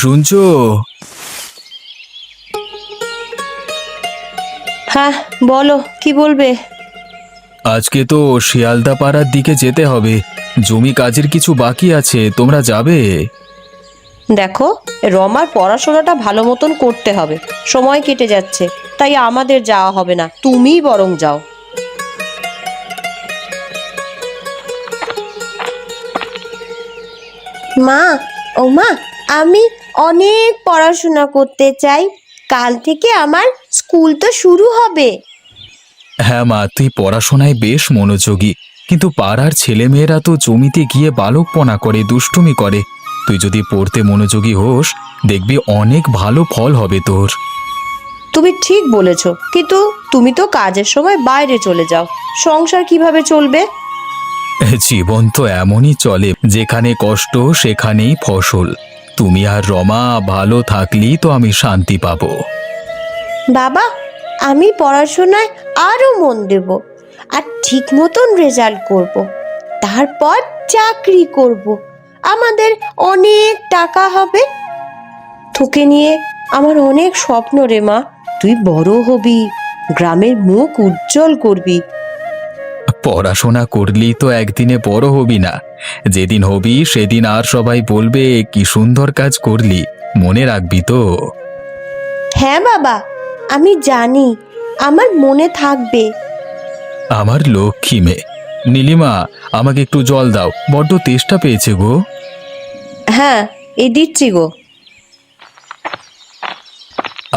শুনছো? হ্যাঁ বলো, কি বলবে? আজকে তো শিয়ালদা পাড়ার দিকে যেতে হবে। জমি কাজের কিছু বাকি আছে, তোমরা যাবে? দেখো, রমার পড়াশোনাটা ভালো মতন করতে হবে, সময় কেটে যাচ্ছে, তাই আমাদের যাওয়া হবে না, তুমিই বরং যাও। মা, ও মা, আমি অনেক পড়াশোনা করতে চাই। কাল থেকে আমার স্কুল তো শুরু হবে। হ্যাঁ মা, তুই পড়াশোনায় বেশ মনোযোগী, কিন্তু পাড়ার ছেলেমেয়েরা তো জমিতে গিয়ে বালকপনা করে, দুষ্টুমি করে। তুই যদি পড়তে মনোযোগী হোস, দেখবি অনেক ভালো ফল হবে তোর। তুমি ঠিক বলেছ, কিন্তু তুমি তো কাজের সময় বাইরে চলে যাও, সংসার কিভাবে চলবে? জীবন তো এমনই চলে, যেখানে কষ্ট সেখানেই ফসল। তুমি আর রমা ভালো থাকলেই তো আমি শান্তি পাবো। বাবা, আমি পড়াশোনায় আরো মন দেব, আর ঠিক মতন রেজাল্ট করব, তারপর চাকরি করব, আমাদের অনেক টাকা হবে। তোকে নিয়ে আমার অনেক স্বপ্ন রে মা, তুই বড় হবি, গ্রামের মুখ উজ্জ্বল করবি। পড়াশোনা করলেই তো একদিনে বড় হবি না। যেদিন হবি সেদিন আর সবাই বলবে কি সুন্দর কাজ করলি, মনে রাখবি তো? হ্যাঁ বাবা, আমি জানি, আমার মনে থাকবে। আমার লক্ষ্মী মেয়ে। নীলিমা, আমাকে একটু জল দাও, বড্ড তেষ্টা পেয়েছে গো। হ্যাঁ, এই দিচ্ছি গো।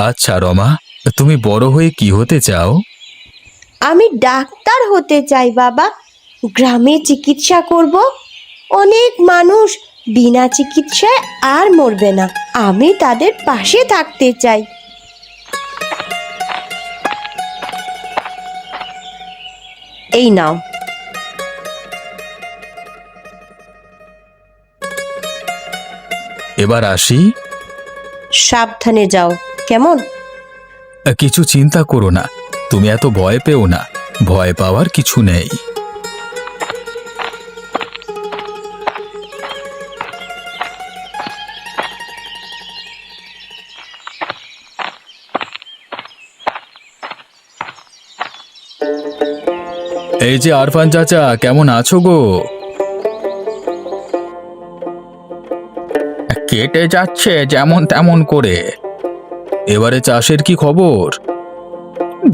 আচ্ছা রমা, তুমি বড় হয়ে কি হতে চাও? আমি ডাক্তার হতে চাই বাবা, গ্রামে চিকিৎসা করব, অনেক মানুষ বিনা চিকিৎসায় আর মরবে না, আমি তাদের পাশে থাকতে চাই। এই নাও। এবার আসি। সাবধানে যাও, কেমন? কিছু চিন্তা করো না, তুমি এত ভয় পেও না, ভয় পাওয়ার কিছু নেই। এই যে আরফান চাচা, কেমন আছো গো? কেটে যাচ্ছে যেমন তেমন করে। এবারে চাষের কি খবর?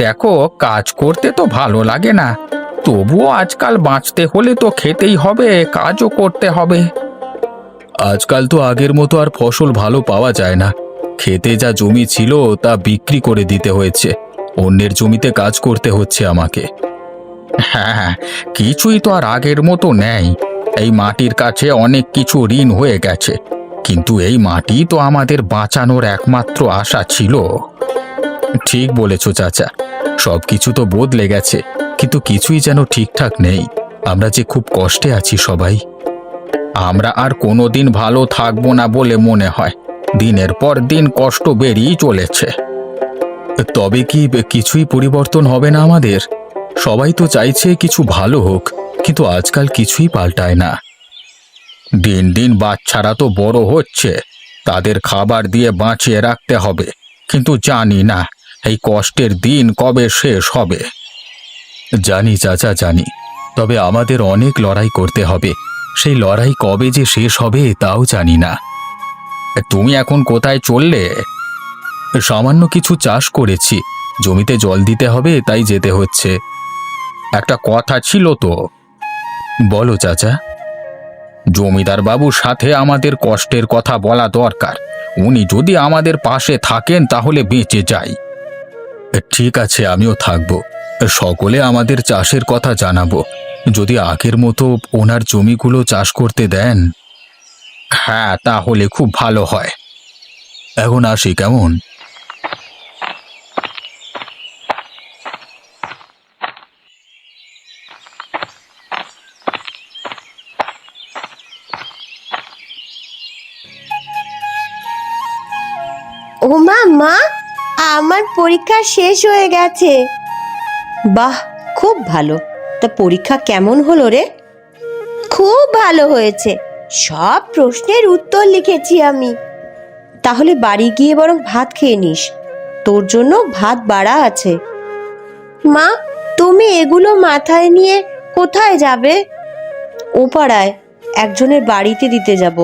দেখো, কাজ করতে তো ভালো লাগে না, তবুও আজকাল বাঁচতে হলে তো খেতেই হবে, কাজও করতে হবে। আজকাল তো আগের মতো আর ফসল ভালো পাওয়া যায় না। খেতে যা জমি ছিল তা বিক্রি করে দিতে হয়েছে, অন্যের জমিতে কাজ করতে হচ্ছে আমাকে। হ্যাঁ, কিছুই তো আর আগের মতো নেই। এই মাটির কাছে অনেক কিছু ঋণ হয়ে গেছে, কিন্তু এই মাটি তো আমাদের বাঁচানোর একমাত্র আশা ছিল। ঠিক বলেছ চাচা, সবকিছু তো বদলে গেছে, কিন্তু কিছুই যেন ঠিকঠাক নেই। আমরা যে খুব কষ্টে আছি সবাই। আমরা আর কোনোদিন ভালো থাকবো না বলে মনে হয়, দিনের পর দিন কষ্ট বেড়েই চলেছে। তবে কি কিছুই পরিবর্তন হবে না আমাদের? সবাই তো চাইছে কিছু ভালো হোক, কিন্তু আজকাল কিছুই পাল্টায় না। দিন দিন বাচ্চারা তো বড় হচ্ছে, তাদের খাবার দিয়ে বাঁচিয়ে রাখতে হবে, কিন্তু জানি না এই কষ্টের দিন কবে শেষ হবে। জানি চাচা, জানি, তবে আমাদের অনেক লড়াই করতে হবে। সেই লড়াই কবে যে শেষ হবে তাও জানি না। তুমি এখন কোথায় চললে? সামান্য কিছু চাষ করেছি, জমিতে জল দিতে হবে তাই যেতে হচ্ছে। একটা কথা ছিল তো। বলো চাচা। জমিদার বাবুর সাথে আমাদের কষ্টের কথা বলা দরকার, উনি যদি আমাদের পাশে থাকেন তাহলে বেঁচে যাই। ঠিক আছে, আমিও থাকব, সকলে আমাদের চাষের কথা জানাবো, যদি আগের মতো ওনার জমিগুলো চাষ করতে দেন। হ্যাঁ, তাহলে খুব ভালো হয়। এখন আসি, কেমন? ও মা, মা, আমার পরীক্ষা শেষ হয়ে গেছে। বাহ, খুব ভালো। তা পরীক্ষা কেমন হলো রে? খুব ভালো হয়েছে, সব প্রশ্নের উত্তর লিখেছি আমি। তাহলে বাড়ি গিয়ে বরং ভাত খেয়ে নিস, তোর জন্য ভাত বাড়া আছে। মা, তুমি এগুলো মাথায় নিয়ে কোথায় যাবে? ও পাড়ায় একজনের বাড়িতে দিতে যাব।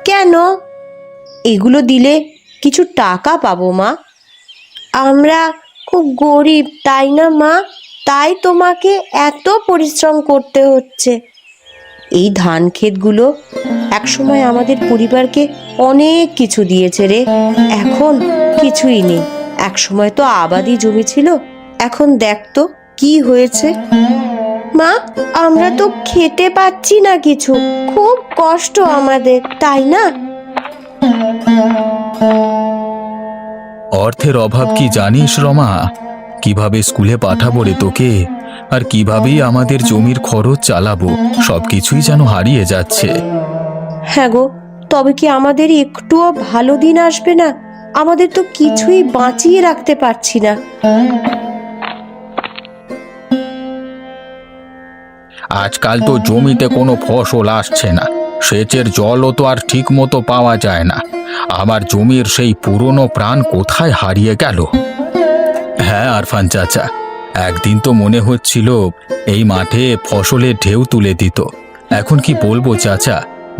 কেন? এগুলো দিলে কিছু টাকা পাবো মা। আমরা খুব গরিব, তাই না মা? তাই তোমাকে এত পরিশ্রম করতে হচ্ছে। এই ধান ক্ষেতগুলো একসময় আমাদের পরিবারকে অনেক কিছু দিয়েছে রে, এখন কিছুই নেই। একসময় তো আবাদি জমি ছিল, এখন দেখ তো কি হয়েছে। মা, আমরা তো খেতে পাচ্ছি না কিছু, খুব কষ্ট আমাদের, তাই না? অর্থের অভাব কি জানিস রমা? কিভাবে স্কুলে পাঠাবো রে তোকে, আর কিভাবেই আমাদের জমির খরচ চালাবো, সবকিছুই যেন হারিয়ে যাচ্ছে। হ্যাঁ গো, তবে কি আমাদের একটুও ভালো দিন আসবে না? আমাদের তো কিছুই বাঁচিয়ে রাখতে পারছি না। আজকাল তো জমিতে কোনো ফসল আসছে না, সেচের জলও তো আর ঠিক মতো পাওয়া যায় না। আমার জমির সেই পুরনো প্রাণ কোথায় হারিয়ে গেল। হ্যাঁ আরফান চাচা, একদিন তো মনে হচ্ছিল এই মাঠে ফসলের ঢেউ তুলে দিত। এখন কি বলবো চাচা,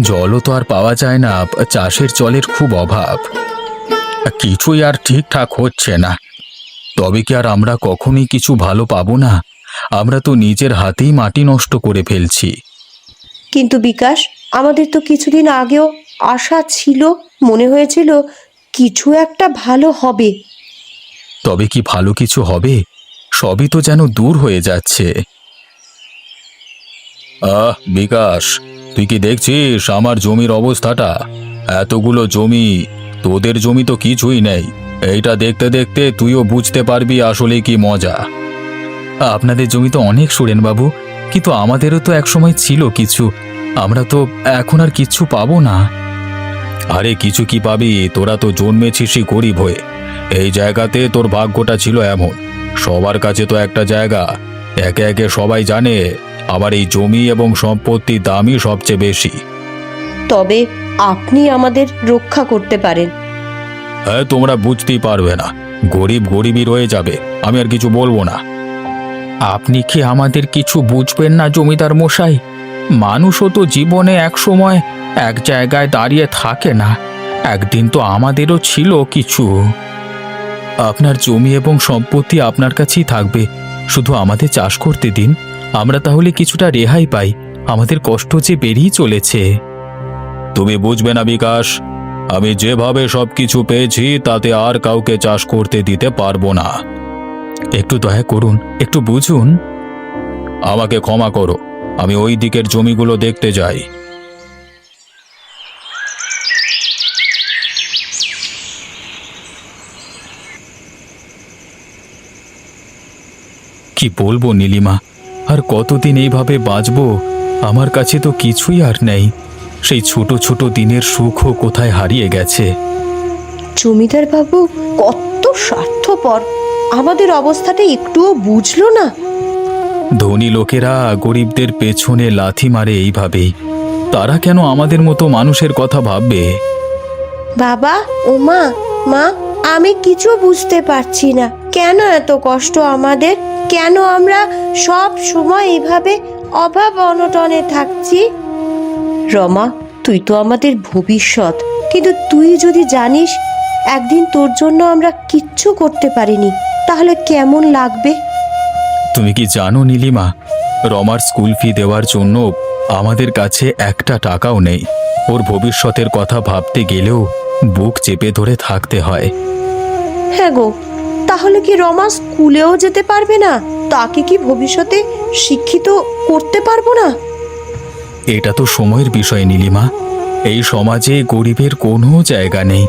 জলও তো আর পাওয়া যায় না, চাষের জলের খুব অভাব। কিছুই আর ঠিকঠাক হচ্ছে না। তবে কি আর আমরা কখনোই কিছু ভালো পাবো না? আমরা তো নিজের হাতেই মাটি নষ্ট করে ফেলছি। কিন্তু বিকাশ, আমাদের তো কিছুদিন আগেও আশা ছিল, মনে হয়েছিল কিছু একটা ভালো হবে। তবে কি ভালো কিছু হবে? সবই তো যেন দূর হয়ে যাচ্ছে। বিকাশ, তুই কি দেখছিস আমার জমির অবস্থাটা? এতগুলো জমি, তোদের জমি তো কিছুই নেই। এইটা দেখতে দেখতে তুইও বুঝতে পারবি আসলে কি মজা। আপনাদের জমি তো অনেক সুরেন বাবু, কিন্তু আমাদেরও তো একসময় ছিল কিছু, আমরা তো এখন আর কিচ্ছু পাবো না। আরে কিছু কি পাবি, তোরা তো জন্মেছিসই গরিব হয়ে। এই জায়গাতে তোর ভাগ্যটা ছিল এমন, সবার কাছে তো একটা জায়গা, একে একে সবাই জানে আবার এই জমি এবং সম্পত্তির দামই সবচেয়ে বেশি। তবে আপনি আমাদের রক্ষা করতে পারেন। হ্যাঁ, তোমরা বুঝতেই পারবে না, গরিব গরিবই রয়ে যাবে, আমি আর কিছু বলবো না। আপনি কি আমাদের কিছু বুঝবেন না জমিদার মশাই? মানুষও তো জীবনে এক সময় এক জায়গায় দাঁড়িয়ে থাকে না, একদিন তো আমাদেরও ছিল কিছু। আপনার জমি এবং সম্পত্তি আপনার কাছেই থাকবে, শুধু আমাদের চাষ করতে দিন, আমরা তাহলে কিছুটা রেহাই পাই। আমাদের কষ্ট যে বেড়েই চলেছে। তুমি বুঝবে না বিকাশ, আমি যেভাবে সবকিছু পেয়েছি তাতে আর কাউকে চাষ করতে দিতে পারবো না। একটু দয়া করুন, একটু বুঝুন। আমাকে ক্ষমা করো, আমি ওই দিকের জমিগুলো দেখতে যাই। কি বলবো নীলিমা, আর কতদিন এইভাবে বাঁচবো? আমার কাছে তো কিছুই আর নেই। সেই ছোট ছোট দিনের সুখও কোথায় হারিয়ে গেছে। জমিদার বাবু কত স্বার্থপর, আমাদের অবস্থাটা একটুও বুঝলো না। ধনী লোকেরা গরিবদের পেছনে লাথি মারে এইভাবেই, তারা কেন আমাদের মতো মানুষের কথা ভাববে? বাবা ও মা, মা, আমি কিছু বুঝতে পারছি না, কেন এত কষ্ট আমাদের? কেন আমরা সব সময় এইভাবে অভাব অনটনে থাকছি? রমা, তুই তো আমাদের ভবিষ্যৎ, কিন্তু তুই যদি জানিস একদিন তোর জন্য আমরা কিচ্ছু করতে পারিনি, তাহলে কেমন লাগবে? তুমি কি জানো নীলিমা, রমার স্কুল ফি দেওয়ার জন্য আমাদের কাছে একটা টাকাও নেই। ওর ভবিষ্যতের কথা ভাবতে গেলেও বুক চেপে ধরে থাকতে হয়। হ্যাঁ গো, তাহলে কি রমা স্কুলেও যেতে পারবে না? তাকে কি ভবিষ্যতে শিক্ষিত করতে পারবো না? এটা তো সময়ের বিষয় নীলিমা, এই সমাজে গরিবের কোনো জায়গা নেই।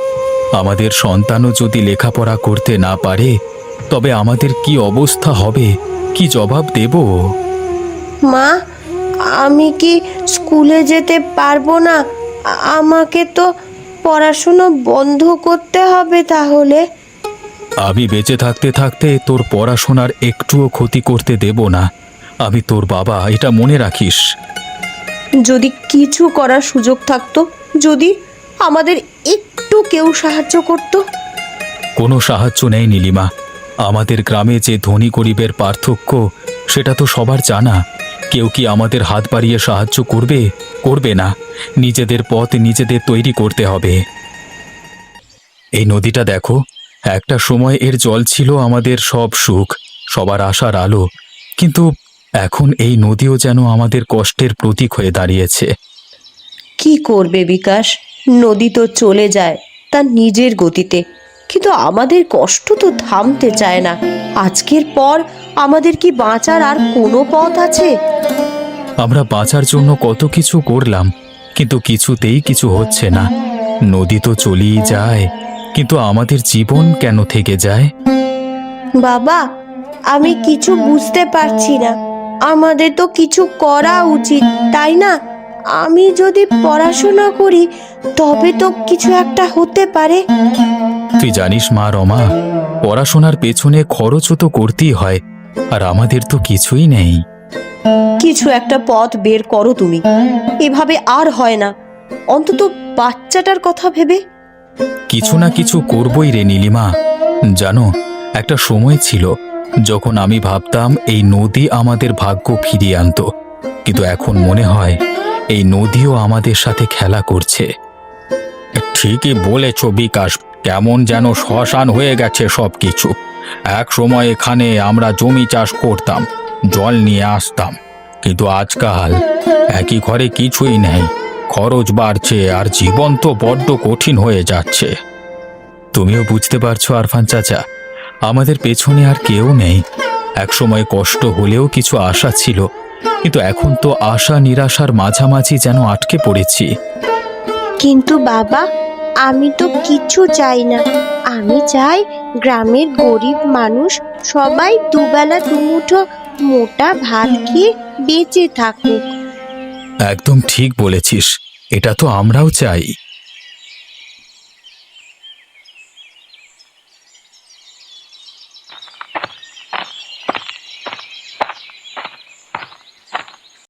আমাদের সন্তানও যদি লেখাপড়া করতে না পারে, তবে আমাদের কি অবস্থা হবে, কি জবাব দেব? মা, আমি কি স্কুলে যেতে পারবো না? আমাকে তো পড়াশুনো বন্ধ করতে হবে তাহলে। আমি বেঁচে থাকতে থাকতে তোর পড়াশোনার একটুও ক্ষতি করতে দেব না। আমি তোর বাবা, এটা মনে রাখিস। যদি কিছু করার সুযোগ থাকতো, যদি আমাদের একটু একটু কেউ সাহায্য করত। কোনো সাহায্য নেই নীলিমা। আমাদের গ্রামে যে ধনী গরিবের পার্থক্য সেটা তো সবার জানা। কেউ কি আমাদের হাত বাড়িয়ে সাহায্য করবে? করবে না। নিজেদের পথ নিজেদের তৈরি করতে হবে। এই নদীটা দেখো, একটা সময় এর জল ছিল আমাদের সব সুখ, সবার আশার আলো। কিন্তু এখন এই নদীও যেন আমাদের কষ্টের প্রতীক হয়ে দাঁড়িয়েছে। কি করবে বিকাশ, নদী তো চলে যায় তার নিজের গতিতে, কিন্তু আমাদের কষ্ট তো থামতে চায় না। আজকের পর আমাদের কি বাঁচার আর কোনো পথ আছে? আমরা বাঁচার জন্য কত কিছু করলাম, কিন্তু কিছুতেই কিছু হচ্ছে না। নদী তো চলেই যায়, কিন্তু আমাদের জীবন কেন থেকে যায়? বাবা, আমি কিছু বুঝতে পারছি না। আমাদের তো কিছু করা উচিত, তাই না? আমি যদি পড়াশোনা করি তবে তো কিছু একটা হতে পারে। তুই জানিস মা রমা, পড়াশোনার পেছনে খরচও তো করতেই হয়, আর আমাদের তো কিছুই নেই। কিছু একটা পথ বের করো তুমি। এভাবে আর হয় না, অন্তত বাচ্চাটার কথা ভেবে। কিছু না কিছু করবই রে নীলিমা। জানো, একটা সময় ছিল যখন আমি ভাবতাম এই নদী আমাদের ভাগ্য ফিরিয়ে আনতো, কিন্তু এখন মনে হয় এই নদীও আমাদের সাথে খেলা করছে। ঠিকই বলেছ বিকাশ, কেমন যেন শ্মশান হয়ে গেছে সবকিছু। এক সময় এখানে আমরা জমি চাষ করতাম, জল নিয়ে আসতাম, কিন্তু আজকাল একই ঘরে কিছুই নেই। খরচ বাড়ছে আর জীবন তো বড্ড কঠিন হয়ে যাচ্ছে। তুমিও বুঝতে পারছো আরফান চাচা, আমাদের পেছনে আর কেউ নেই। এক সময় কষ্ট হলেও কিছু আশা ছিল, কিন্তু এখন তো আশা নিরাশার মাঝামাঝি যেন আটকে পড়েছি। কিন্তু বাবা, আমি তো কিছু চাই না। আমি চাই গ্রামের গরিব মানুষ সবাই দুবেলা দুমুঠো মোটা ভাত খেয়ে বেঁচে থাকুক। একদম ঠিক বলেছিস, এটা তো আমরাও চাই।